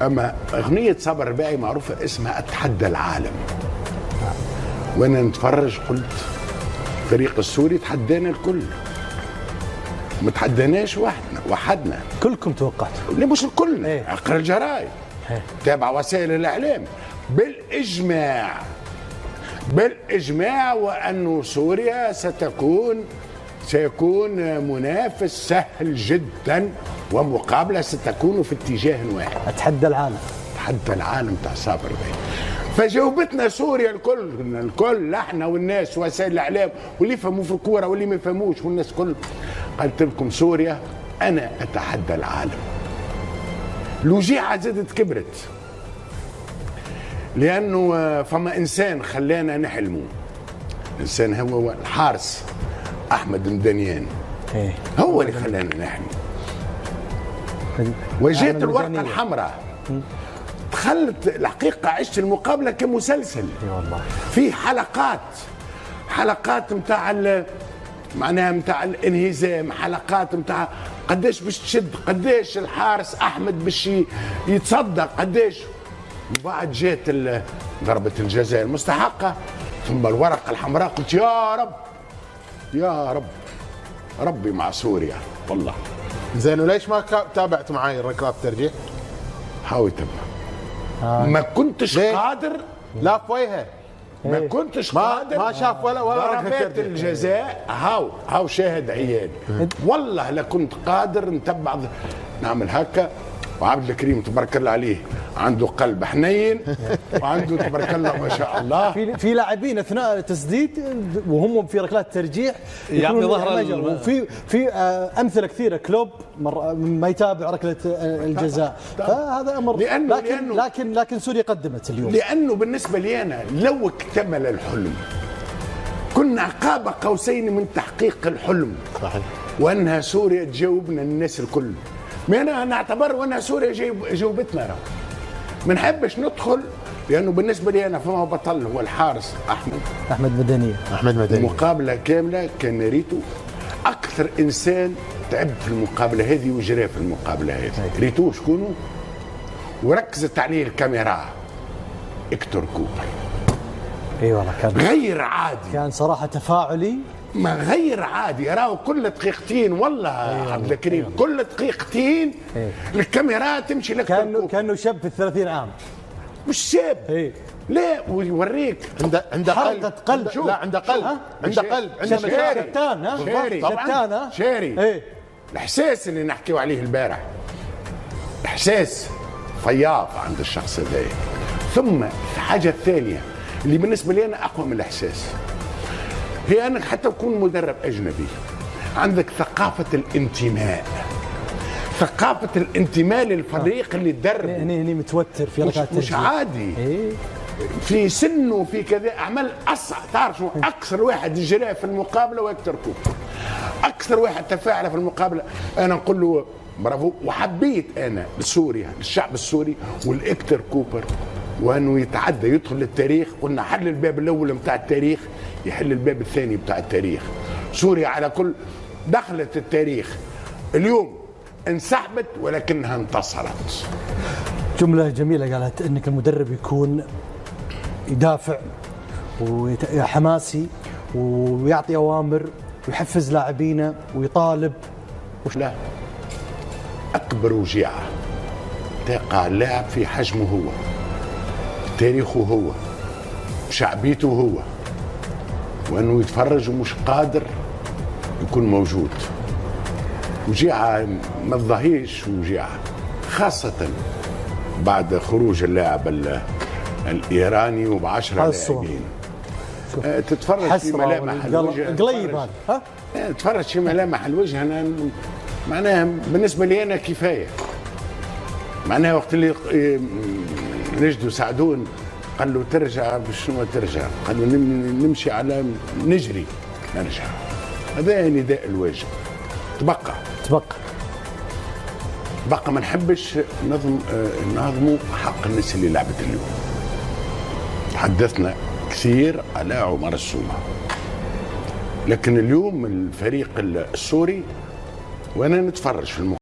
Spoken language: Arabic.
اما اغنيه صابر الرباعي معروفه اسمها اتحدى العالم. وانا نتفرج قلت الفريق السوري تحدانا الكل، ما تحداناش وحدنا. كلكم توقعتوا؟ لا مش الكل، ايه؟ اقرا الجرايد، تابع وسائل الاعلام بالاجماع وانه سوريا سيكون منافس سهل جدا، ومقابله ستكون في اتجاه واحد. اتحدى العالم، اتحدى العالم تاع صابر الرباعي. فجاوبتنا سوريا الكل احنا والناس وسائل الاعلام واللي يفهموا في الكوره واللي ما يفهموش والناس الكل. قالت لكم سوريا انا اتحدى العالم. الوجيعه زادت كبرت، لانه فما انسان خلانا نحلموا. الانسان هو الحارس احمد مدنيان، هو اللي خلانا نحلم. وجات الورقه الحمراء، دخلت الحقيقه، عشت المقابله كمسلسل. والله في حلقات نتاع معناها نتاع الانهزام، حلقات نتاع قداش باش تشد، قداش الحارس احمد باش يتصدق، قداش. وبعد جات ضربه الجزاء المستحقه، ثم الورقه الحمراء. قلت يا رب ربي مع سوريا والله. زين، وليش ما تابعت معي ركلات الترجيح؟ حاولت ما كنتش قادر. لا في وجهه ما كنتش قادر، ما شاف ولا ضربات الجزاء. هاو شاهد عيان والله لا كنت قادر نتبع نعمل هكا. وعبد الكريم تبارك الله عليه عنده قلب حنين، وعنده تبارك الله ما شاء الله. في لاعبين اثناء التسديد وهم في ركلات الترجيح يعطي ظهر وفي امثله كثيره. كلوب ما يتابع ركله الجزاء، فهذا امر. لكن سوريا قدمت اليوم، لانه بالنسبه لي انا لو اكتمل الحلم كنا قاب قوسين من تحقيق الحلم. صحيح. وانها سوريا تجاوبنا الناس الكل. ما انا نعتبر وانها سوريا جاوبتنا. ما نحبش ندخل، لانه بالنسبه لي انا فما بطل هو الحارس احمد مدني. مقابله كامله كان ريتو اكثر انسان تعب في المقابله هذه وجرى في المقابله هذه. ريتو شكونو؟ وركزت عليه الكاميرا إكتور كوبر. اي والله كان غير عادي، كان صراحه تفاعلي، ما غير عادي. راهو كل دقيقتين والله عبد الكريم، كل دقيقتين الكاميرا تمشي لك. كانه شاب في 30 عام، مش شاب. لا ويوريك عنده قلب. لا عنده قلب، عنده شتان. شاري الاحساس اللي نحكيو عليه البارح، احساس فياض عند الشخص هذا. ثم الحاجه الثانيه اللي بالنسبه لي انا اقوى من الاحساس، هي انك حتى تكون مدرب اجنبي عندك ثقافه الانتماء للفريق اللي تدرب. هني متوتر في ركعات مش عادي. في سنه في كذا اعمال اصعب. تعرف شو اكثر واحد جرى في المقابله؟ وإكتور كوبر اكثر واحد تفاعل في المقابله. انا نقول له برافو. وحبيت انا لسوريا، للشعب السوري والإكتور كوبر، وانه يتعدى يدخل للتاريخ. قلنا حل الباب الاول بتاع التاريخ، يحل الباب الثاني بتاع التاريخ. سوريا على كل دخلت التاريخ. اليوم انسحبت ولكنها انتصرت. جملة جميلة قالت انك المدرب يكون يدافع وحماسي ويعطي اوامر ويحفز لاعبينه ويطالب. لا، اكبر وجيعة تقع اللاعب في حجمه هو، تاريخه هو، شعبيته هو، وانه يتفرج ومش قادر يكون موجود. وجيعة ما تظهيش وجيعة، خاصة بعد خروج اللاعب الإيراني وب10 لاعبين. تتفرج في ملامح الوجه، قليب هذا. تتفرج في ملامح الوجه. أنا معناها بالنسبة لي أنا كفاية. معناها وقت اللي نجدوا سعدون قال له ترجع، بشنو ترجع؟ قال له نمشي على نجري نرجع. هذا نداء الواجب. تبقى ما نحبش نهضموا حق الناس اللي لعبت اليوم. تحدثنا كثير على عمر السومة، لكن اليوم الفريق السوري وانا نتفرج في